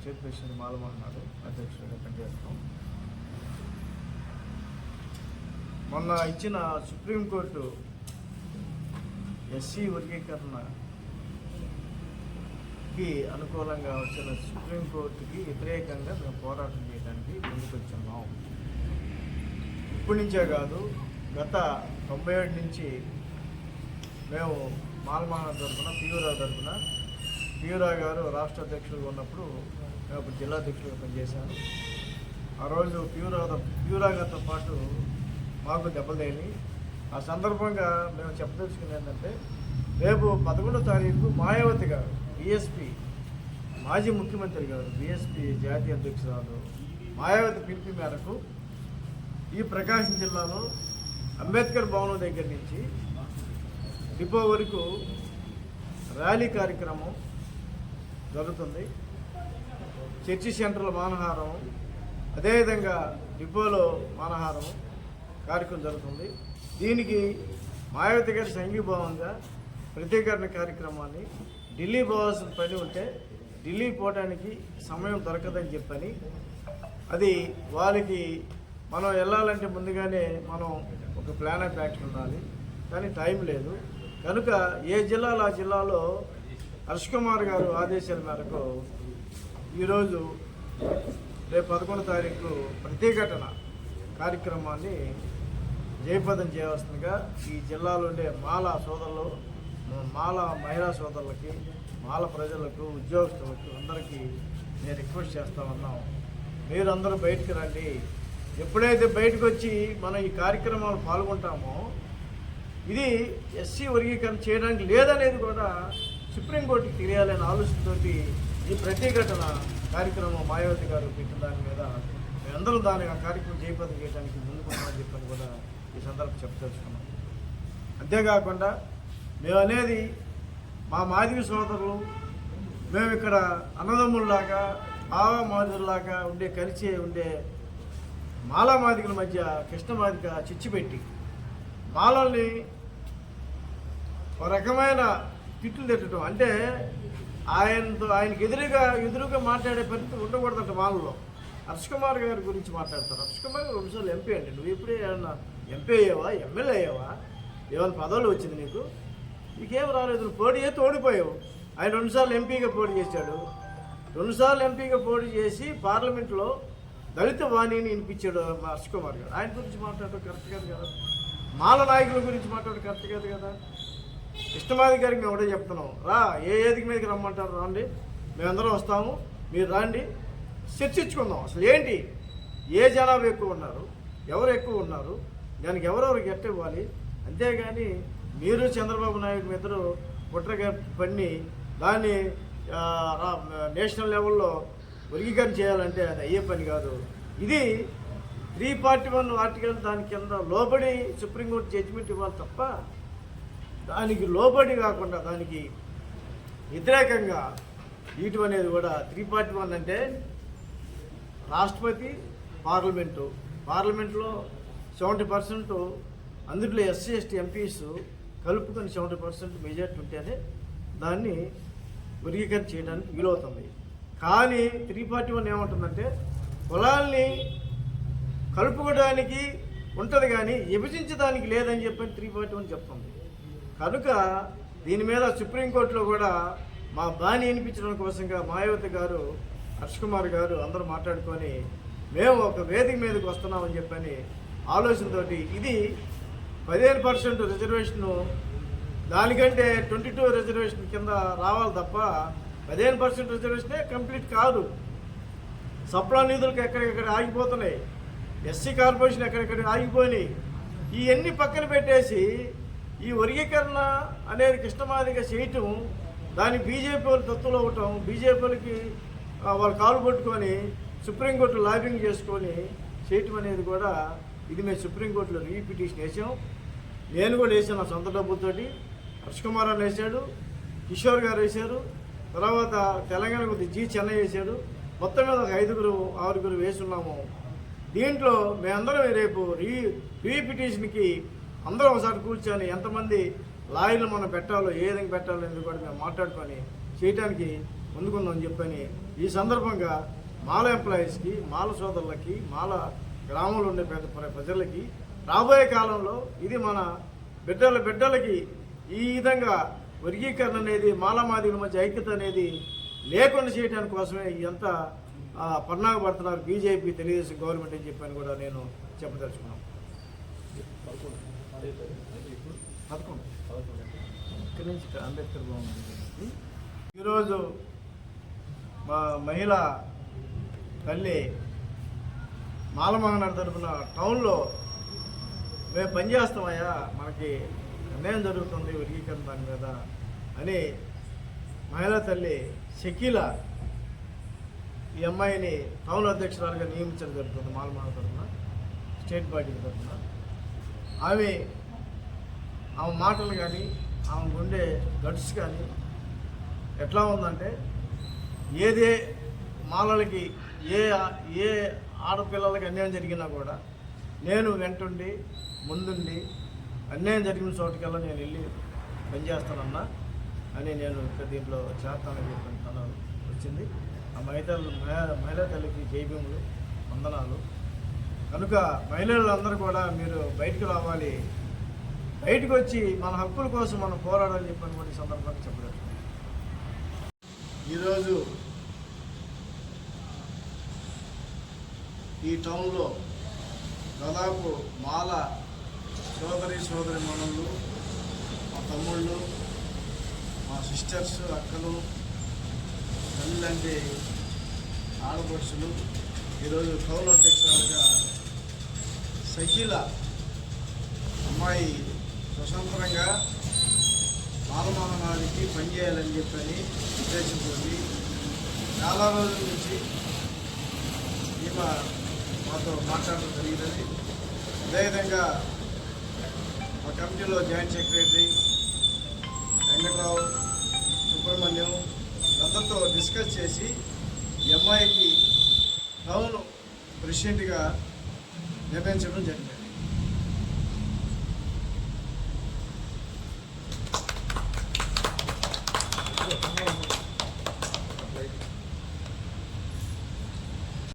State president Mala Mahanadu అధ్యక్షుడిగా పనిచేస్తాం. మొన్న ఇచ్చిన సుప్రీంకోర్టు ఎస్సీ వర్గీకరణకి అనుకూలంగా వచ్చిన సుప్రీంకోర్టుకి వ్యతిరేకంగా మేము పోరాటం చేయడానికి ముందుకు వచ్చున్నాం. ఇప్పటి నుంచే కాదు, గత 97 నుంచి మేము మాలమహనాడు తరఫున పియూరావు గారు రాష్ట్ర అధ్యక్షుడిగా ఉన్నప్పుడు మేము ఇప్పుడు జిల్లా అధ్యక్షుడిగా పనిచేశాను. ఆ రోజు పియూరావు గారితో పాటు మాకు దెబ్బలేని ఆ సందర్భంగా మేము చెప్పదలుచుకున్నది ఏంటంటే, రేపు 11వ తారీఖు మాయావతి గారు బీఎస్పీ మాజీ ముఖ్యమంత్రి గారు బీఎస్పీ జాతీయ అధ్యక్షురాలు మాయావతి పిలుపు మేరకు ఈ ప్రకాశం జిల్లాలో అంబేద్కర్ భవనం దగ్గర నుంచి డిపో వరకు ర్యాలీ కార్యక్రమం జరుగుతుంది. చర్చి సెంటర్ల మానహారం, అదేవిధంగా డిపోలో మానహారం కార్యక్రమం జరుగుతుంది. దీనికి మాయావతి గారి సంఘీభావంగా ప్రత్యేకరణ కార్యక్రమాన్ని ఢిల్లీ పోవాల్సిన పని ఉంటే ఢిల్లీ పోవడానికి సమయం దొరకదని చెప్పని, అది వాళ్ళకి మనం వెళ్ళాలంటే ముందుగానే మనం ఒక ప్లాన్ ఆఫ్ యాక్షన్ ఉండాలి, కానీ టైం లేదు. కనుక ఏ జిల్లాలో ఆ జిల్లాలో హర్ష్ కుమార్ గారు ఆదేశాల మేరకు ఈరోజు రేపు 11వ తారీఖు ప్రత్యేకరణ కార్యక్రమాన్ని జయప్రదం చేయవలసిందిగా ఈ జిల్లాలో ఉండే మాల సోదరులు, మాల మహిళా సోదరులకి, మాల ప్రజలకు, ఉద్యోగస్తులకు అందరికీ నేను రిక్వెస్ట్ చేస్తా ఉన్నాం. మీరందరూ బయటకు రండి. ఎప్పుడైతే బయటకు వచ్చి మనం ఈ కార్యక్రమాలు పాల్గొంటామో ఇది ఎస్సీ వర్గీకరణ చేయడానికి లేదనేది కూడా సుప్రీంకోర్టుకి తెలియాలనే ఆలోచనతోటి ఈ ప్రత్యేకరణ కార్యక్రమం మాయావతి గారు పెట్టిన దాని మీద మేమందరూ దాని కార్యక్రమం జయప్రదం చేయడానికి ముందుకున్నామని చెప్పని కూడా ఈ సందర్భం చెప్పదలుచుకున్నాం. అంతేకాకుండా మేము అనేది మా మాదిగ సోదరులు, మేము ఇక్కడ అన్నదమ్ముల్లాగా మాదిరులాగా కలిసి ఉండే మాలా మాదిగల మధ్య కృష్ణ మాదిగ చిచ్చుపెట్టి మాలల్ని ఒక రకమైన తిట్లు తిట్టడం, అంటే ఆయనకి ఎదురుగా మాట్లాడే పరిస్థితి ఉండకూడదంట. మాలలో హర్ష్ కుమార్ గారి గురించి మాట్లాడతారు. హర్ష్ కుమార్ గారు 2 సార్లు ఎంపీ అండి. నువ్వు ఎప్పుడే ఏమన్నా ఎంపీ అయ్యావా, ఎమ్మెల్యే అయ్యావా, ఏమైనా పదవులు వచ్చింది నీకు? నీకేం రాలేదు. నువ్వు పోటీ చేసి ఓడిపోయావు. ఆయన 2 సార్లు ఎంపీగా పోటీ చేశాడు. 2 సార్లు ఎంపీగా పోటీ చేసి పార్లమెంట్లో దళిత వాణిని వినిపించాడు హర్ష్ కుమార్ గారు. ఆయన గురించి మాట్లాడటం కరెక్ట్ కాదు కదా. మాల నాయకుల గురించి మాట్లాడటం కరెక్ట్ కాదు కదా. కృష్ణమాది గారికి మేము ఒకటే చెప్తున్నాం, ఏ వేదిక మీదకి రమ్మంటారు రండి, మేమందరం వస్తాము, మీరు రండి, చర్చించుకుందాం. అసలు ఏంటి, ఏ జనాభా ఎక్కువ ఉన్నారు, ఎవరు ఎక్కువ ఉన్నారు, దానికి ఎవరెవరికి ఎట్ట ఇవ్వాలి. అంతేగాని మీరు చంద్రబాబు నాయుడు ఇద్దరు కుట్రగా పన్ని దాన్ని నేషనల్ లెవెల్లో వర్గీకరణ చేయాలంటే అది అయ్యే పని కాదు. ఇది 341 ఆర్టికల్ దాని కింద లోబడి సుప్రీంకోర్టు జడ్జిమెంట్ ఇవ్వాలి తప్ప దానికి లోబడి కాకుండా దానికి వ్యతిరేకంగా ఇటు అనేది కూడా 341 అంటే రాష్ట్రపతి, పార్లమెంట్లో 70%, అందులో ఎస్సీ ఎస్టీ ఎంపీస్ కలుపుకొని 70% మెజార్టీ ఉంటేనే దాన్ని వర్గీకరణ చేయడానికి వీలవుతుంది. కానీ 341 ఏమంటుందంటే కులాల్ని కలుపుకోవడానికి ఉంటుంది కానీ విభజించడానికి లేదని చెప్పని 341 చెప్తుంది. కనుక దీని మీద సుప్రీంకోర్టులో కూడా మా బాణి వినిపించడం కోసంగా మాయావతి గారు, హర్ష్ కుమార్ గారు అందరూ మాట్లాడుకొని మేము ఒక వేదిక మీదకి వస్తున్నామని చెప్పని ఆలోచనతోటి ఇది 15% రిజర్వేషను, దానికంటే 22 రిజర్వేషన్ కింద రావాలి తప్ప 15% రిజర్వేషనే కంప్లీట్ కాదు. సప్లా నిధులకు ఎక్కడెక్కడ ఆగిపోతున్నాయి, ఎస్సీ కార్పొరేషన్ ఎక్కడెక్కడ ఆగిపోయినాయి. ఇవన్నీ పక్కన పెట్టేసి ఈ వర్గీకరణ అనేది కృష్ణమాదిగా చేయటం, దాన్ని బీజేపీ వాళ్ళు తత్తులు అవ్వటం, బీజేపీలకి వాళ్ళు కాలు పట్టుకొని సుప్రీంకోర్టులో లాబింగ్ చేసుకొని చేయటం అనేది కూడా ఇది మేము సుప్రీంకోర్టులో రీపిటిషన్ వేసాం. నేను కూడా వేసాను నా సొంత డబ్బులతోటి. హర్ష్ కుమార్ అని వేశాడు, కిషోర్ గారు వేశారు, తర్వాత తెలంగాణ జీ చెన్నై వేశాడు. మొత్తం మీద ఒక 5-6 వేసున్నాము. దీంట్లో మేమందరం రేపు రీపిటిషన్కి అందరం ఒకసారి కూర్చొని ఎంతమంది లాయర్లు మనం పెట్టాలో, ఏ విధంగా పెట్టాలో అనేది కూడా మేము మాట్లాడుకొని చేయడానికి ముందుకుందామని చెప్పని ఈ సందర్భంగా మాల ఎంప్లాయీస్కి, మాల సోదరులకి, మాల గ్రామంలో ఉండే ప్రజలకి రాబోయే కాలంలో ఇది మన బిడ్డలకి ఈ విధంగా వర్గీకరణ అనేది మాలమాదిల మధ్య ఐక్యత అనేది లేకుండా చేయడానికి కోసమే ఎంత పన్నాగపడుతున్నారు బీజేపీ, తెలుగుదేశం గవర్నమెంట్ అని చెప్పని కూడా నేను చెప్పదలుచుకున్నాను. 11 ఇక్కడి నుంచి అంబేద్కర్ భవన్ ఈరోజు మా మహిళా తల్లి మాలమహనాడు తరఫున టౌన్లో మేము పనిచేస్తామయ్యా, మనకి అన్యాయం జరుగుతుంది వర్గీకరణ దాని మీద అని మహిళా తల్లి షకీలా ఈ అమ్మాయిని టౌన్ అధ్యక్షురాలుగా నియమించడం జరుగుతుంది మాలమహనాడు తరఫున, స్టేట్ పార్టీ తరఫున. ఆమె మాటలు కానీ ఆమె ఉండే గట్స్ కానీ ఎట్లా ఉందంటే, ఏదే మాలలకి ఏ ఆడపిల్లలకి అన్యాయం జరిగినా కూడా నేను వెంటుండి ముందుండి అన్యాయం జరిగిన చోటుకల్లా నేను వెళ్ళి పనిచేస్తానన్నా అని నేను దీంట్లో చేస్తానని చెప్పి తను వచ్చింది. ఆ మహిళా తల్లికి జైభీములు, వందనాలు. కనుక మహిళలందరూ కూడా మీరు బయటకు రావాలి, బయటకు వచ్చి మన హక్కుల కోసం మనం పోరాడాలని చెప్పని కూడా ఈ సందర్భంగా చెప్పలేదు. ఈరోజు ఈ టౌన్లో దాదాపు మాల సోదరి మనులు, మా తమ్ముళ్ళు, మా సిస్టర్స్, అక్కలు, తల్లిలాంటి ఆడపడుచులు ఈరోజు టౌన్ అధ్యక్షులుగా షకీలా అమ్మాయి స్వతంత్రంగా మాలమహనాడికి పనిచేయాలని చెప్పని ఉద్దేశంతో చాలా రోజుల నుంచి ఈమె మాతో మాట్లాడడం జరిగిందని, అదేవిధంగా మా కమిటీలో జాయింట్ సెక్రటరీ వెంకట్రావు, సుబ్రహ్మణ్యం అందరితో డిస్కస్ చేసి ఈ అమ్మాయికి టౌన్ ప్రెసిడెంట్గా నిర్ణయించడం జరిగింది.